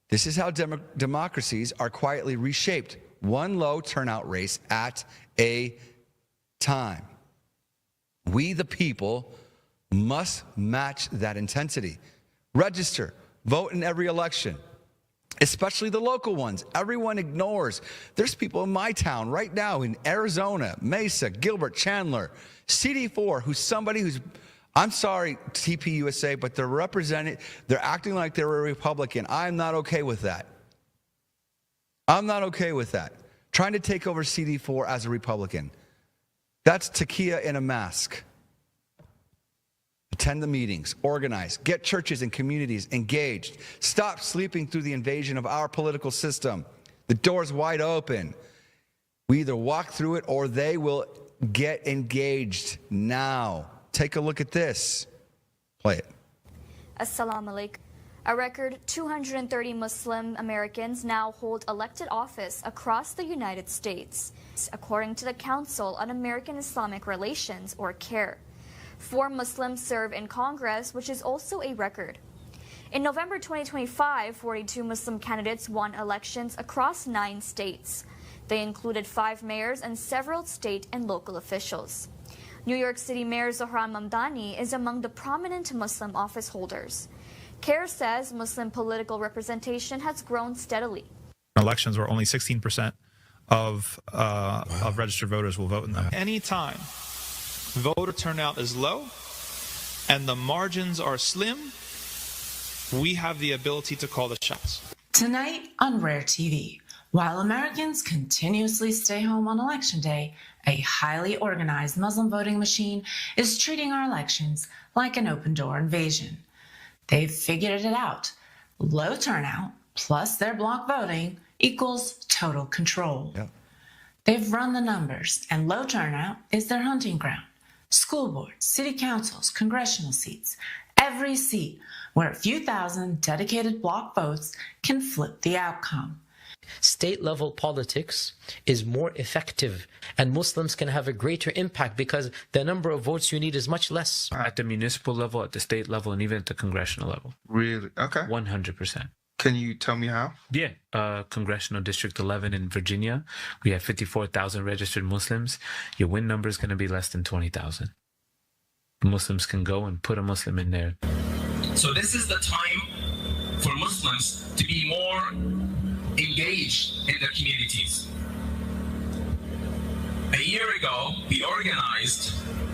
This is how democracies are quietly reshaped, one low turnout race at a time. We, the people, must match that intensity. Register, vote in every election, especially the local ones. Everyone ignores. There's people in my town right now in Arizona, Mesa, Gilbert, Chandler, CD4, who's I'm sorry, TPUSA, but they're acting like they're a Republican. I'm not okay with that. I'm not okay with that. Trying to take over CD4 as a Republican. That's Takia in a mask. Attend the meetings, organize, get churches and communities engaged. Stop sleeping through the invasion of our political system. The door's wide open. We either walk through it or they will get engaged now. Take a look at this. Play it. Assalamu alaikum. A record 230 Muslim Americans now hold elected office across the United States, according to the Council on American Islamic Relations, or CAIR. 4 Muslims serve in Congress, which is also a record. In November 2025, 42 Muslim candidates won elections across 9 states. They included 5 mayors and several state and local officials. New York City Mayor Zohran Mamdani is among the prominent Muslim office holders. CAIR says Muslim political representation has grown steadily. Elections where only 16% of registered voters will vote in them. Anytime voter turnout is low and the margins are slim, we have the ability to call the shots. Tonight on Rare TV, while Americans continuously stay home on Election Day, a highly organized Muslim voting machine is treating our elections like an open-door invasion. They've figured it out. Low turnout plus their block voting equals total control. Yep. They've run the numbers, and low turnout is their hunting ground. School boards, city councils, congressional seats, every seat where a few thousand dedicated block votes can flip the outcome. State-level politics is more effective, and Muslims can have a greater impact because the number of votes you need is much less. At the municipal level, at the state level, and even at the congressional level. Really? Okay. 100%. Can you tell me how? Yeah. Congressional District 11 in Virginia, we have 54,000 registered Muslims. Your win number is going to be less than 20,000. Muslims can go and put a Muslim in there. So this is the time for Muslims to be more engaged in their communities. A year ago, we organized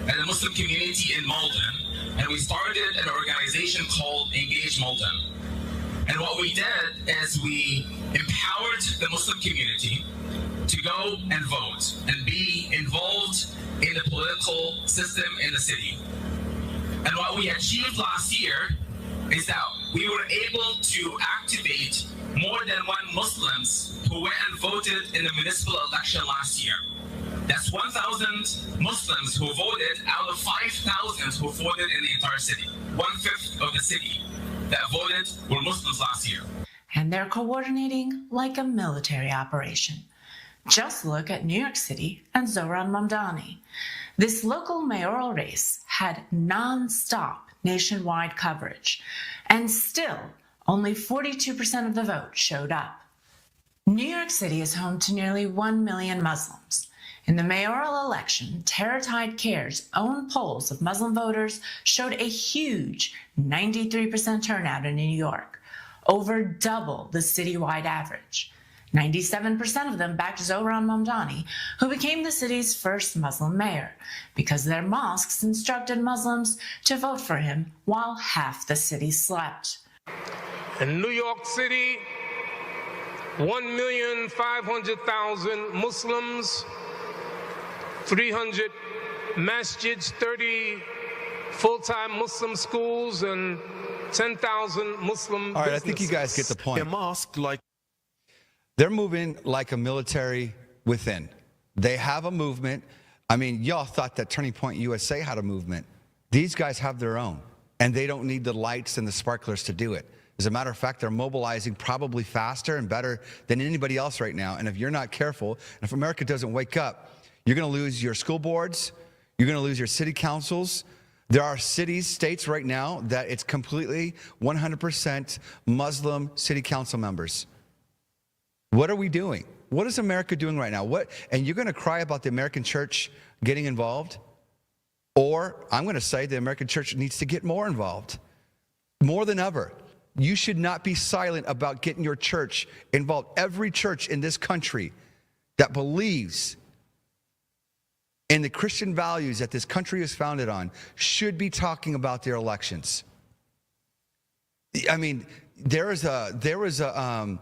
a Muslim community in Malden, and we started an organization called Engage Malden. And what we did is we empowered the Muslim community to go and vote and be involved in the political system in the city. And what we achieved last year is that we were able to activate more than 1 Muslims who went and voted in the municipal election last year. That's 1,000 Muslims who voted out of 5,000 who voted in the entire city. 1/5 of the city that voted were Muslims last year. And they're coordinating like a military operation. Just look at New York City and Zohran Mamdani. This local mayoral race had non-stop nationwide coverage, and still only 42% of the vote showed up. New York City is home to nearly 1 million Muslims. In the mayoral election, Terror Tide Care's own polls of Muslim voters showed a huge 93% turnout in New York, over double the citywide average. 97% of them backed Zohran Mamdani, who became the city's first Muslim mayor, because their mosques instructed Muslims to vote for him while half the city slept. In New York City, 1,500,000 Muslims, 300 masjids, 30 full-time Muslim schools, and 10,000 Muslim All right, I think you guys get the point. A mosque like They're moving like a military within. They have a movement. I mean, y'all thought that Turning Point USA had a movement. These guys have their own, and they don't need the lights and the sparklers to do it. As a matter of fact, they're mobilizing probably faster and better than anybody else right now. And if you're not careful, and if America doesn't wake up, you're going to lose your school boards. You're going to lose your city councils. There are cities, states right now that it's completely 100% Muslim city council members. What are we doing? What is America doing right now? And you're going to cry about the American church getting involved? Or I'm going to say the American church needs to get more involved, more than ever. You should not be silent about getting your church involved. Every church in this country that believes in the Christian values that this country is founded on should be talking about their elections. I mean, there was a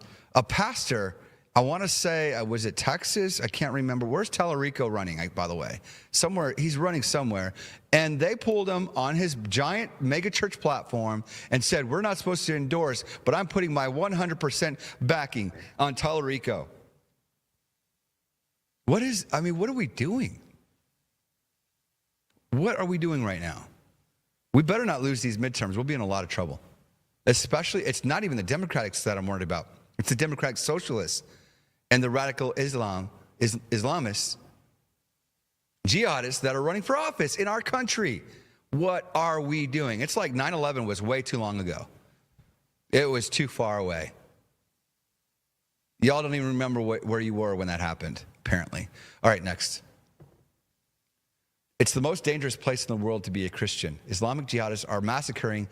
pastor, I want to say, was it Texas? I can't remember. Where's Tallarico running, by the way? Somewhere, he's running somewhere. And they pulled him on his giant mega church platform and said, we're not supposed to endorse, but I'm putting my 100% backing on Tallarico. What are we doing? What are we doing right now? We better not lose these midterms. We'll be in a lot of trouble. Especially, it's not even the Democrats that I'm worried about. It's the Democratic Socialists and the radical Islamists, jihadists that are running for office in our country. What are we doing? It's like 9/11 was way too long ago. It was too far away. Y'all don't even remember where you were when that happened, apparently. All right, next. It's the most dangerous place in the world to be a Christian. Islamic jihadists are massacring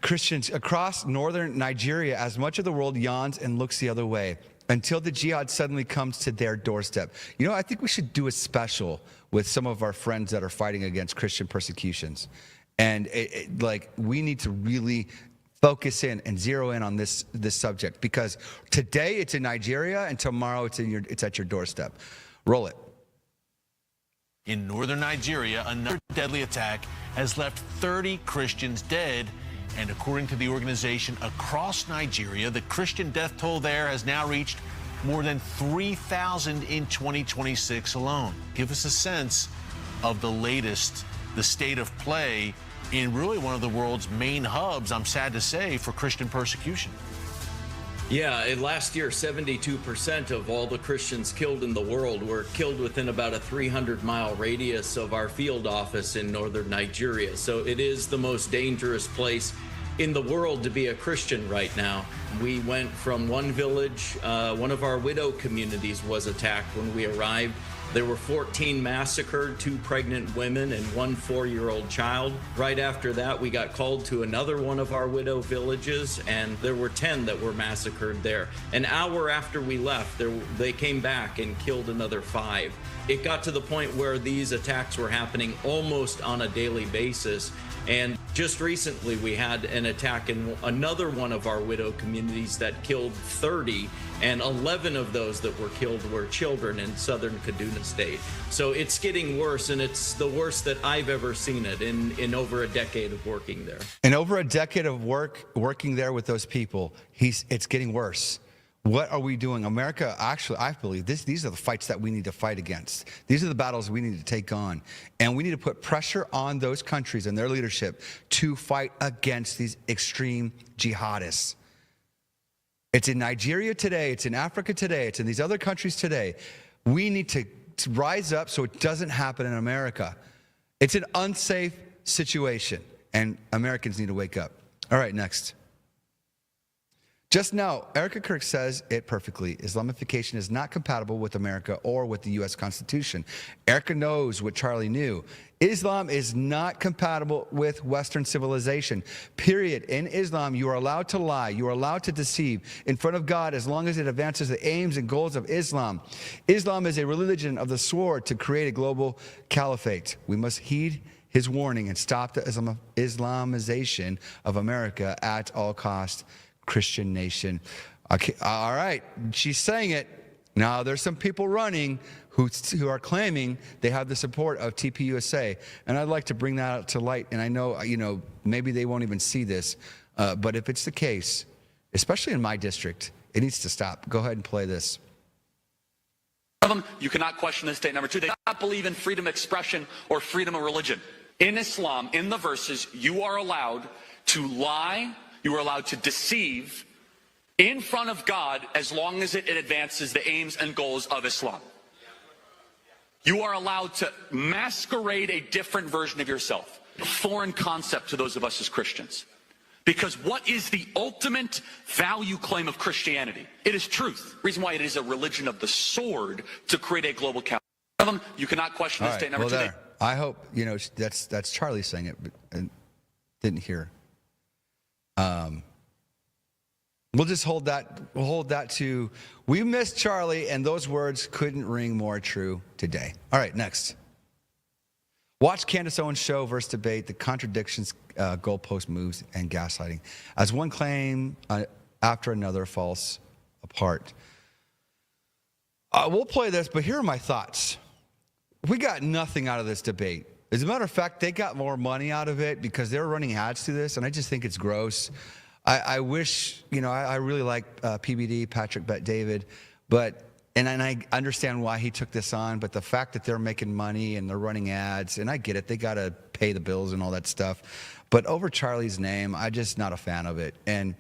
Christians across northern Nigeria as much of the world yawns and looks the other way until the jihad suddenly comes to their doorstep. You know, I think we should do a special with some of our friends that are fighting against Christian persecutions. And we need to really focus in and zero in on this subject, because today it's in Nigeria and tomorrow it's at your doorstep. Roll it. In northern Nigeria, another deadly attack has left 30 Christians dead. And according to the organization across Nigeria, the Christian death toll there has now reached more than 3,000 in 2026 alone. Give us a sense of the state of play in really one of the world's main hubs, I'm sad to say, for Christian persecution. Yeah, last year, 72% of all the Christians killed in the world were killed within about a 300-mile radius of our field office in northern Nigeria. So it is the most dangerous place in the world to be a Christian right now. We went from one village, one of our widow communities was attacked when we arrived. There were 14 massacred, 2 pregnant women and 1 4-year-old child. Right after that, we got called to another one of our widow villages, and there were 10 that were massacred there. An hour after we left, they came back and killed another 5. It got to the point where these attacks were happening almost on a daily basis. And just recently, we had an attack in another one of our widow communities that killed 30, and 11 of those that were killed were children in southern Kaduna State. So it's getting worse, and it's the worst that I've ever seen it in over a decade of working there. In over a decade of working there with those people, it's getting worse. What are we doing? America, actually, I believe these are the fights that we need to fight against. These are the battles we need to take on. And we need to put pressure on those countries and their leadership to fight against these extreme jihadists. It's in Nigeria today. It's in Africa today. It's in these other countries today. We need to rise up so it doesn't happen in America. It's an unsafe situation, and Americans need to wake up. All right, next. Just now, Erica Kirk says it perfectly. Islamification is not compatible with America or with the U.S. Constitution. Erica knows what Charlie knew. Islam is not compatible with Western civilization. Period. In Islam, you are allowed to lie. You are allowed to deceive in front of God as long as it advances the aims and goals of Islam. Islam is a religion of the sword to create a global caliphate. We must heed his warning and stop the Islamization of America at all costs. Christian nation. Okay, all right, she's saying it. Now, there's some people running who are claiming they have the support of TPUSA, and I'd like to bring that out to light. And I know, maybe they won't even see this, but if it's the case, especially in my district, It needs to stop. Go ahead and play this. You cannot question this state. Number two, they do not believe in freedom of expression or freedom of religion. In Islam, in the verses, you are allowed to lie, you are allowed to deceive in front of God as long as it advances the aims and goals of Islam. You are allowed to masquerade a different version of yourself, a foreign concept to those of us as Christians. Because what is the ultimate value claim of Christianity? It is truth. The reason why it is a religion of the sword to create a global council. You cannot question this state. Number two. I hope, that's Charlie saying it, but I didn't hear. We'll just hold that. We'll hold that to, we miss Charlie, and those words couldn't ring more true today. All right, next. Watch Candace Owens' show versus debate, the contradictions, goalpost moves, and gaslighting. As one claim after another falls apart. We'll play this, but here are my thoughts. We got nothing out of this debate. As a matter of fact, they got more money out of it because they're running ads to this, and I just think it's gross. I wish, I really like PBD, Patrick Bet-David, and I understand why he took this on, but the fact that they're making money and they're running ads, and I get it, they got to pay the bills and all that stuff, but over Charlie's name, I'm just not a fan of it. And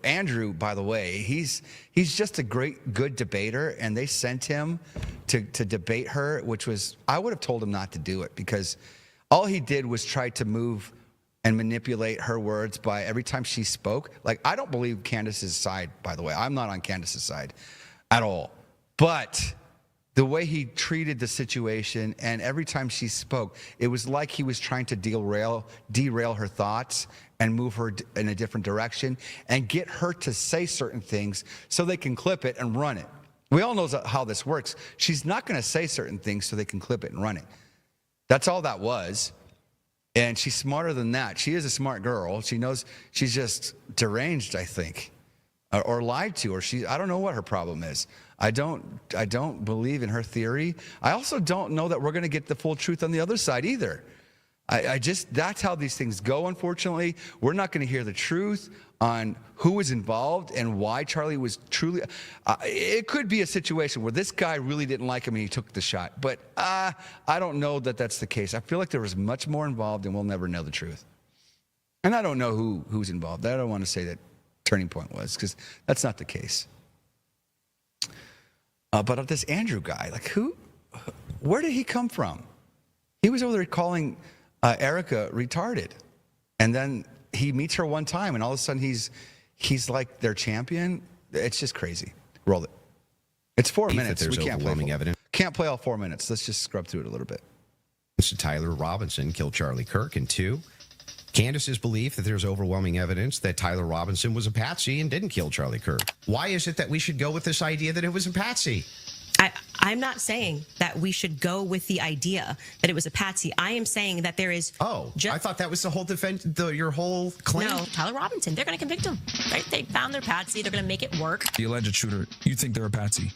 Andrew, by the way, he's just a good debater, and they sent him to debate her, which was, I would have told him not to do it, because all he did was try to move and manipulate her words by every time she spoke. Like, I don't believe Candace's side, by the way. I'm not on Candace's side at all. But the way he treated the situation, and every time she spoke, it was like he was trying to derail her thoughts and move her in a different direction and get her to say certain things so they can clip it and run it. We all know how this works. She's not going to say certain things so they can clip it and run it. That's all that was. And she's smarter than that. She is a smart girl. She knows she's just deranged, I think, or lied to, or I don't know what her problem is. I don't believe in her theory. I also don't know that we're going to get the full truth on the other side either. That's how these things go, unfortunately. We're not going to hear the truth on who was involved and why Charlie was truly. It could be a situation where this guy really didn't like him and he took the shot. But I don't know that that's the case. I feel like there was much more involved, and we'll never know the truth. And I don't know who's involved. I don't want to say that Turning Point was, because that's not the case. But this Andrew guy, where did he come from? He was over there calling Erica retarded, and then he meets her one time, and all of a sudden he's like their champion. It's just crazy. Roll it. It's 4 minutes. There's overwhelming evidence. Can't play all 4 minutes. Let's just scrub through it a little bit. Tyler Robinson killed Charlie Kirk, and 2, Candace's belief that there's overwhelming evidence that Tyler Robinson was a patsy and didn't kill Charlie Kirk. Why is it that we should go with this idea that it was a patsy? I'm not saying that we should go with the idea that it was a patsy. I am saying that there is. I thought that was the whole defense, your whole claim. No, Tyler Robinson. They're going to convict him. Right? They found their patsy. They're going to make it work. The alleged shooter. You think they're a patsy?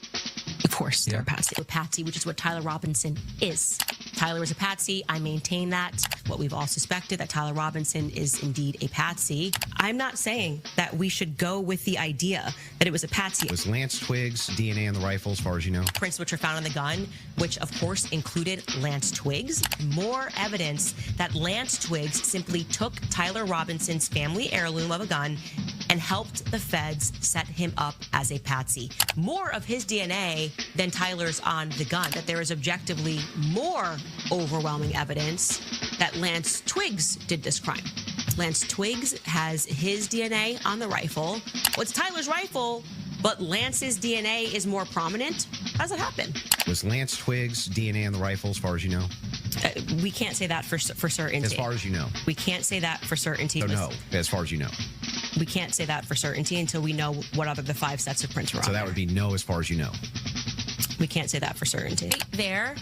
Of course, they're a patsy. A patsy, which is what Tyler Robinson is. Tyler is a patsy. I maintain that. What we've all suspected, that Tyler Robinson is indeed a patsy. I'm not saying that we should go with the idea that it was a patsy. Was Lance Twiggs' DNA on the rifle, as far as you know? Prints which were found on the gun, which of course included Lance Twiggs. More evidence that Lance Twiggs simply took Tyler Robinson's family heirloom of a gun and helped the feds set him up as a patsy. More of his DNA than Tyler's on the gun, that there is objectively more overwhelming evidence that Lance Twiggs did this crime. Lance Twiggs has his DNA on the rifle. Well, it's Tyler's rifle, but Lance's DNA is more prominent. How does that happen? Was Lance Twiggs' DNA on the rifle, as far as you know? We can't say that for certainty. As far as you know? We can't say that for certainty. No, as far as you know. We can't say that for certainty until we know what other the 5 sets of prints were on. So that would be no as far as you know. We can't say that for certainty. There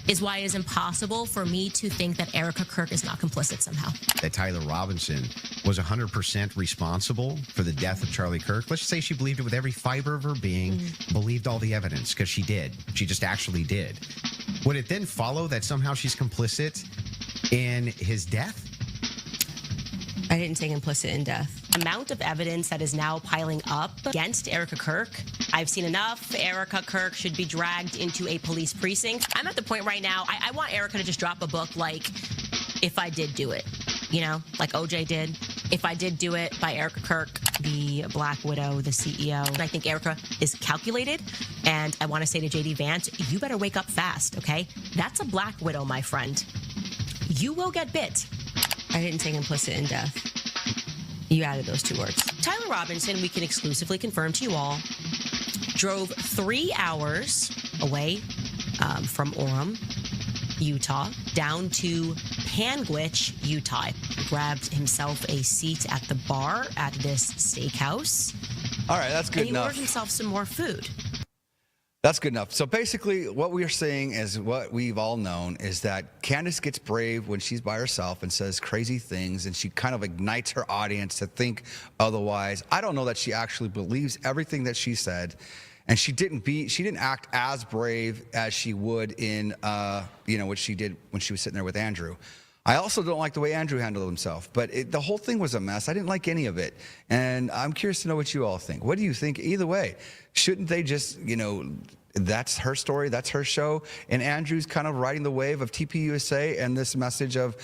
is why it is impossible for me to think that Erica Kirk is not complicit somehow. That Tyler Robinson was 100% responsible for the death of Charlie Kirk. Let's just say she believed it with every fiber of her being, believed all the evidence, because she did. She just actually did. Would it then follow that somehow she's complicit in his death? I didn't say implicit in death. amount of evidence that is now piling up against Erica Kirk. I've seen enough. Erica Kirk should be dragged into a police precinct. I'm at the point right now, I want Erica to just drop a book like, If I Did Do It, you know, like OJ did. If I Did Do It by Erica Kirk, the Black Widow, the CEO. And I think Erica is calculated. And I want to say to JD Vance, you better wake up fast, okay? That's a Black Widow, my friend. You will get bit. I didn't say implicit in death. You added those two words. Tyler Robinson, we can exclusively confirm to you all, drove 3 hours away from Orem, Utah, down to Panguitch, Utah. Grabbed himself a seat at the bar at this steakhouse. All right, that's good and he enough. ordered himself some more food. That's good enough. So basically, what we are saying is what we've all known is that Candace gets brave when she's by herself and says crazy things, and she kind of ignites her audience to think otherwise. I don't know that she actually believes everything that she said, and she didn't act as brave as she would in what she did when she was sitting there with Andrew. I also don't like the way Andrew handled himself, but the whole thing was a mess. I didn't like any of it, and I'm curious to know what you all think. What do you think? Either way, shouldn't they just, that's her story, that's her show, and Andrew's kind of riding the wave of TPUSA and this message of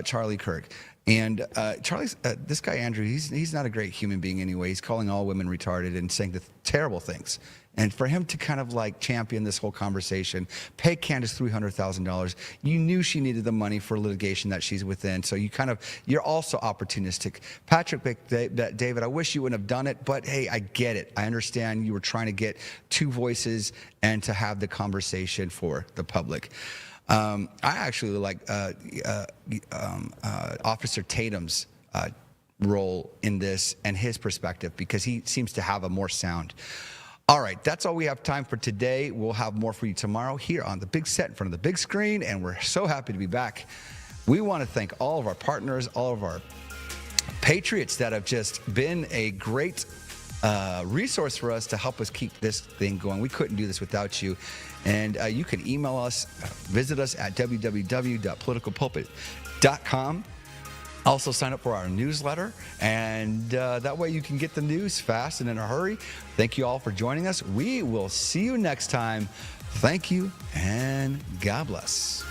Charlie Kirk. And this guy Andrew, he's not a great human being anyway. He's calling all women retarded and saying the terrible things. And for him to kind of like champion this whole conversation, pay Candace $300,000. You knew she needed the money for litigation that she's within. So you're also opportunistic. Patrick, David, I wish you wouldn't have done it, but hey, I get it. I understand you were trying to get two voices and to have the conversation for the public. I actually like Officer Tatum's role in this and his perspective, because he seems to have a more sound. All right, that's all we have time for today. We'll have more for you tomorrow here on the big set in front of the big screen, and we're so happy to be back. We want to thank all of our partners, all of our patriots that have just been a great resource for us to help us keep this thing going. We couldn't do this without you. And you can email us, visit us at www.politicalpulpit.com. Also sign up for our newsletter, and that way you can get the news fast and in a hurry. Thank you all for joining us. We will see you next time. Thank you, and God bless.